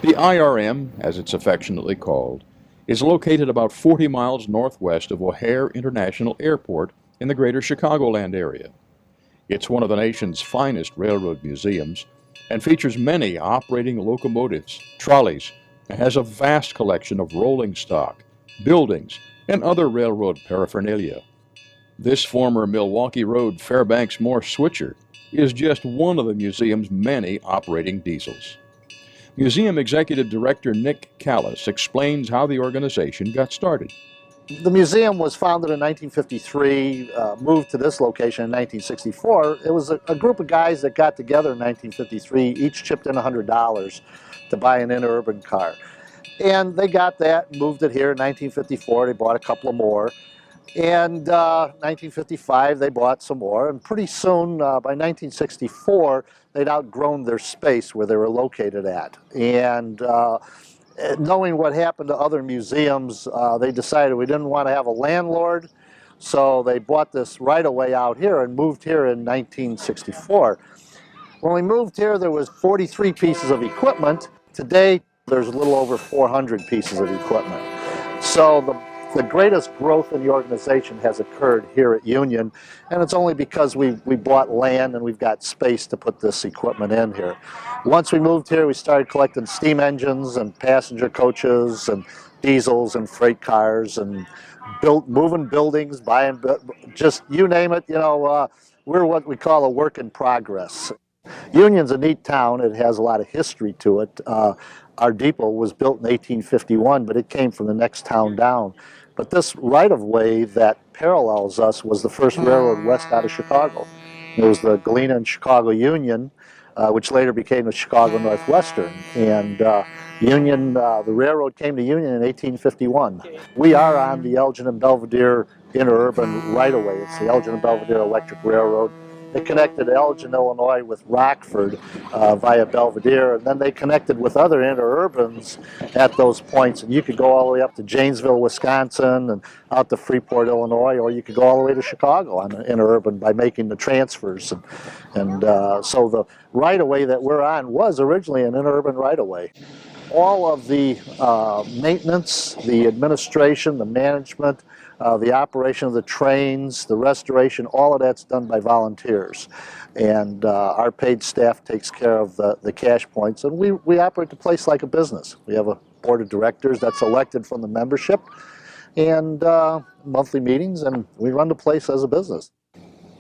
The IRM, as it's affectionately called, is located about 40 miles northwest of O'Hare International Airport in the greater Chicagoland area. It's one of the nation's finest railroad museums and features many operating locomotives, trolleys, and has a vast collection of rolling stock, buildings, and other railroad paraphernalia. This former Milwaukee Road Fairbanks Morse switcher is just one of the museum's many operating diesels. Museum Executive Director Nick Callis explains how the organization got started. The museum was founded in 1953, moved to this location in 1964. It was a group of guys that got together in 1953, each chipped in $100 to buy an interurban car. And they got that, moved it here in 1954, they bought a couple of more. And 1955 they bought some more, and pretty soon, by 1964, they'd outgrown their space where they were located at. And knowing what happened to other museums, they decided we didn't want to have a landlord, so they bought this right-of-way out here and moved here in 1964. When we moved here, there was 43 pieces of equipment. Today, there's a little over 400 pieces of equipment. So the greatest growth in the organization has occurred here at Union, and it's only because we bought land and we've got space to put this equipment in here. Once we moved here, we started collecting steam engines and passenger coaches and diesels and freight cars and moving buildings, buying, just you name it, you know, we're what we call a work in progress. Union's a neat town. It has a lot of history to it. Our depot was built in 1851, but it came from the next town down. But this right-of-way that parallels us was the first railroad west out of Chicago. It was the Galena and Chicago Union, which later became the Chicago Northwestern. And Union, the railroad came to Union in 1851. We are on the Elgin and Belvedere interurban right-of-way. It's the Elgin and Belvedere Electric Railroad. They connected Elgin, Illinois with Rockford via Belvedere, and then they connected with other interurbans at those points. And you could go all the way up to Janesville, Wisconsin, and out to Freeport, Illinois, or you could go all the way to Chicago on the interurban by making the transfers. And so the right-of-way that we're on was originally an interurban right-of-way. All of the maintenance, the administration, the management, the operation of the trains, the restoration, all of that's done by volunteers. And our paid staff takes care of the cash points, and we operate the place like a business. We have a board of directors that's elected from the membership, and monthly meetings, and we run the place as a business.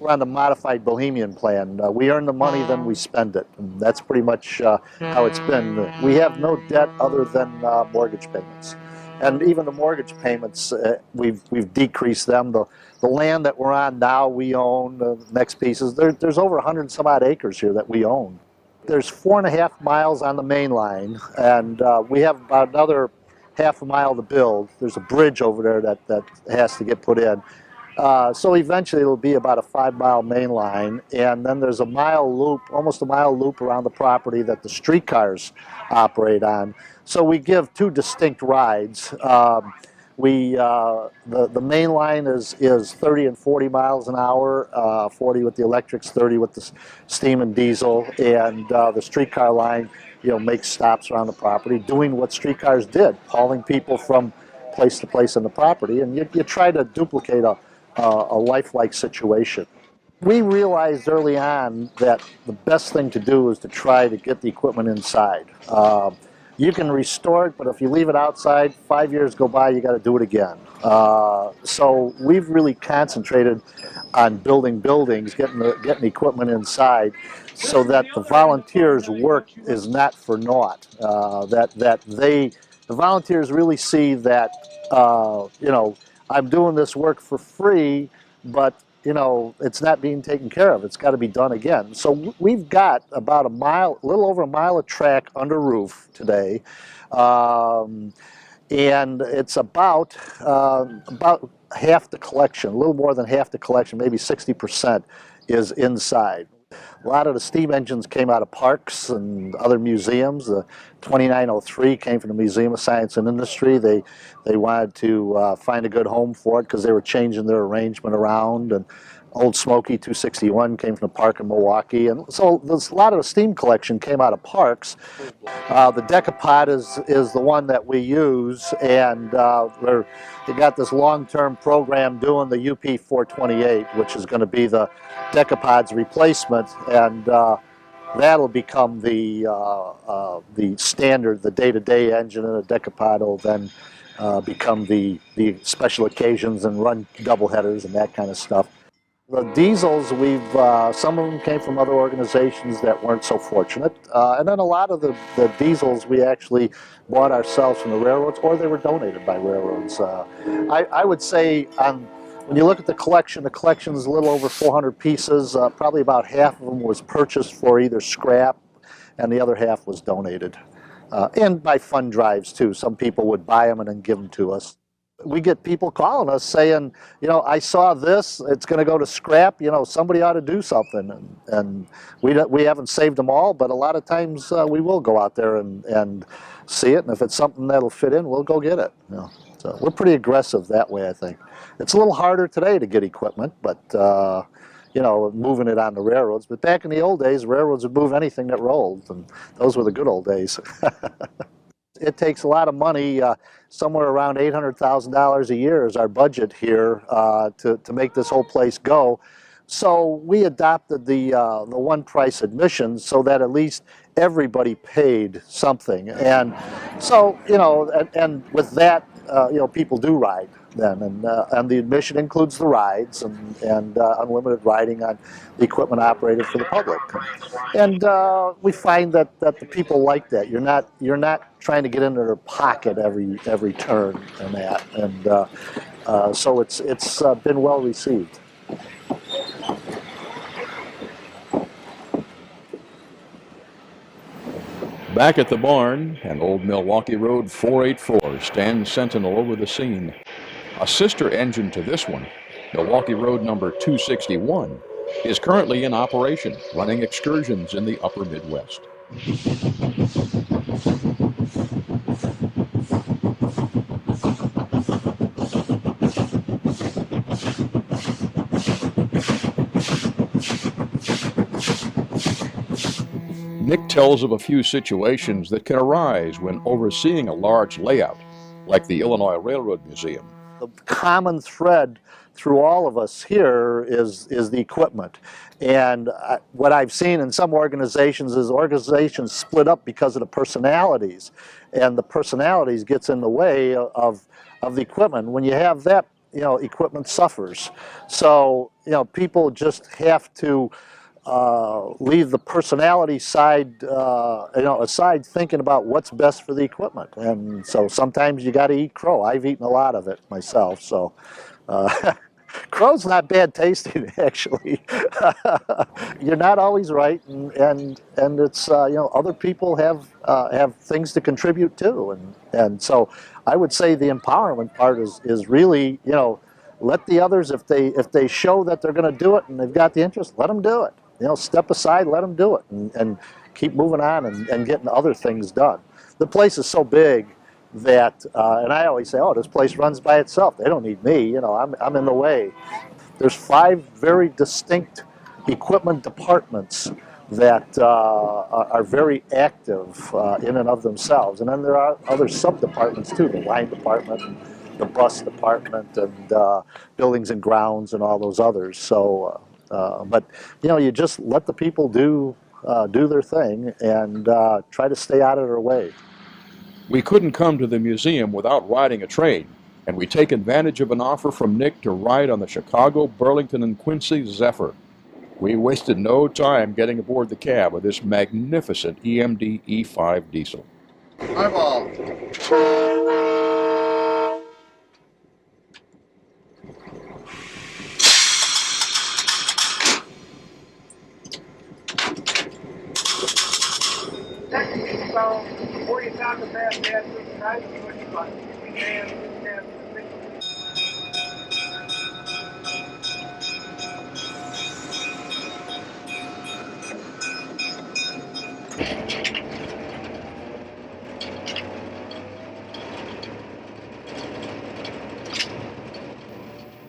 We're on the modified Bohemian plan. We earn the money, then we spend it. And that's pretty much how it's been. We have no debt other than mortgage payments. And even the mortgage payments, we've decreased them. The land that we're on now, we own. The next pieces, there's over 100 and some odd acres here that we own. There's 4.5 miles on the main line, and we have about another half a mile to build. There's a bridge over there that has to get put in. So eventually it'll be about a 5-mile main line, and then there's a mile loop, almost a mile loop around the property that the streetcars operate on. So we give two distinct rides. The main line is 30 and 40 miles an hour, 40 with the electrics, 30 with the steam and diesel, and the streetcar line, you know, makes stops around the property, doing what streetcars did, hauling people from place to place on the property, and you try to duplicate a lifelike situation. We realized early on that the best thing to do is to try to get the equipment inside. You can restore it, but if you leave it outside, 5 years go by, you got to do it again. So we've really concentrated on building buildings, getting equipment inside, so that the volunteers' work is not for naught. The volunteers really see that, you know, I'm doing this work for free, but you know, it's not being taken care of. It's got to be done again. So we've got about a little over a mile of track under roof today, and it's about half the collection, a little more than half the collection, maybe 60% is inside. A lot of the steam engines came out of parks and other museums. The 2903 came from the Museum of Science and Industry. They wanted to find a good home for it because they were changing their arrangement around. And Old Smoky 261 came from the park in Milwaukee, and so there's a lot of the steam collection came out of parks. The Decapod is the one that we use, and they got this long-term program doing the UP 428, which is going to be the Decapod's replacement, and that'll become the standard, the day-to-day engine, and the Decapod will then become the special occasions and run double headers and that kind of stuff. The diesels, some of them came from other organizations that weren't so fortunate, and then a lot of the diesels we actually bought ourselves from the railroads, or they were donated by railroads. I would say when you look at the collection is a little over 400 pieces. Probably about half of them was purchased for either scrap, and the other half was donated. And by fund drives too. Some people would buy them and then give them to us. We get people calling us saying, I saw this, it's going to go to scrap, somebody ought to do something. And we haven't saved them all, but a lot of times we will go out there and see it, and if it's something that'll fit in, we'll go get it. So we're pretty aggressive that way, I think. It's a little harder today to get equipment, but moving it on the railroads. But back in the old days, railroads would move anything that rolled, and those were the good old days. It takes a lot of money, somewhere around $800,000 a year is our budget here to make this whole place go. So we adopted the one price admission so that at least everybody paid something. And so, and with that, people do ride then. And the admission includes the rides and unlimited riding on the equipment operated for the public. And we find that the people like that. You're not trying to get into their pocket every turn and that. And so it's been well received. Back at the barn, an old Milwaukee Road 484 stands sentinel over the scene. A sister engine to this one, Milwaukee Road number 261, is currently in operation, running excursions in the upper Midwest. Nick tells of a few situations that can arise when overseeing a large layout, like the Illinois Railroad Museum. The common thread through all of us here is the equipment. And what I've seen in some organizations is organizations split up because of the personalities, and the personalities gets in the way of the equipment. When you have that, equipment suffers. So, people just have to leave the personality side, aside, thinking about what's best for the equipment. And so sometimes you got to eat crow. I've eaten a lot of it myself. So crow's not bad tasting, actually. You're not always right, and it's other people have things to contribute too, and so I would say the empowerment part is really let the others, if they show that they're going to do it and they've got the interest, let them do it. Step aside, let them do it, and keep moving on and getting other things done. The place is so big that, and I always say, this place runs by itself. They don't need me. I'm in the way. There's 5 very distinct equipment departments that are very active in and of themselves. And then there are other sub-departments too, the line department, and the bus department, and buildings and grounds, and all those others. So. But you just let the people do their thing and try to stay out of their way. We couldn't come to the museum without riding a train, and we take advantage of an offer from Nick to ride on the Chicago, Burlington, and Quincy Zephyr. We wasted no time getting aboard the cab of this magnificent EMD E5 diesel. Eyeball. So, 40,000 bad gas is nice, but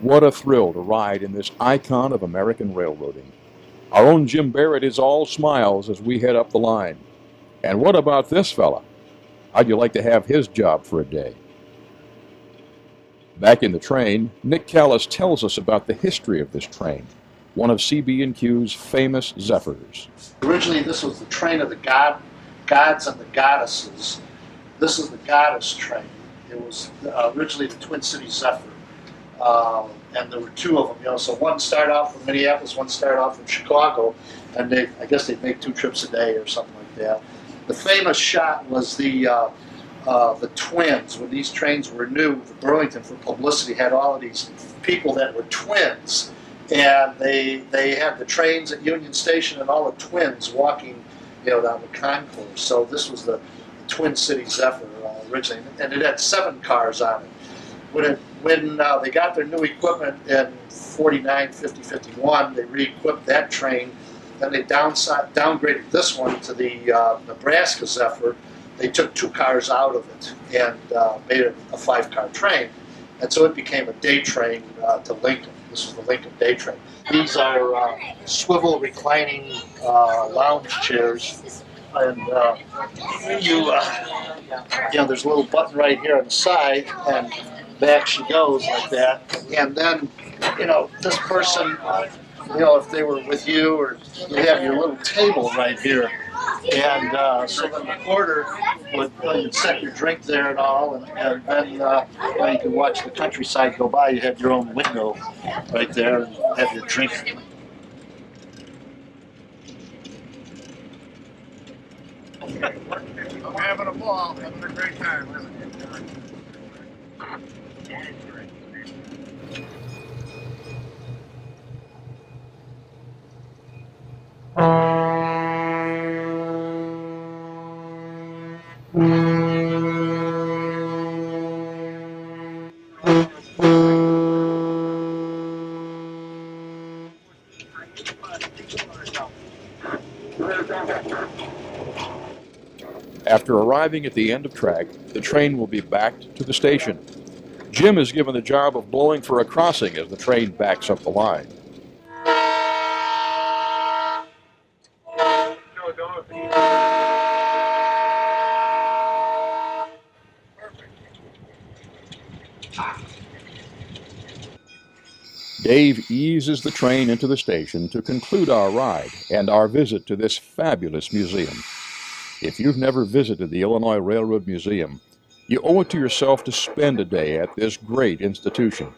What a thrill to ride in this icon of American railroading. Our own Jim Barrett is all smiles as we head up the line. And what about this fella? How'd you like to have his job for a day? Back in the train, Nick Callis tells us about the history of this train, one of CB&Q's famous Zephyrs. Originally, this was the train of the gods and the goddesses. This is the goddess train. It was originally the Twin Cities Zephyr. And there were two of them, you know, so one started off from Minneapolis, one started off from Chicago, and I guess they'd make 2 trips a day or something like that. The famous shot was the twins. When these trains were new, the Burlington, for publicity, had all of these people that were twins, and they had the trains at Union Station and all the twins walking, you know, down the concourse. So this was the Twin Cities Zephyr originally, and it had 7 cars on it. When they got their new equipment in 49, 50, 51, they re-equipped that train. Then they downgraded this one to the Nebraska Zephyr. They took 2 cars out of it and made it a 5-car train. And so it became a day train to Lincoln. This was the Lincoln day train. These are swivel reclining lounge chairs. And you know, there's a little button right here on the side, and back she goes like that. And then, you know, this person, you know, if they were with you, or you have your little table right here. And so then the porter would you'd set your drink there and all, and then you know, you could watch the countryside go by. You had your own window right there and have your drink. I'm having a ball, having a great time. After arriving at the end of track, the train will be backed to the station. Jim is given the job of blowing for a crossing as the train backs up the line. Dave eases the train into the station to conclude our ride and our visit to this fabulous museum. If you've never visited the Illinois Railroad Museum, you owe it to yourself to spend a day at this great institution.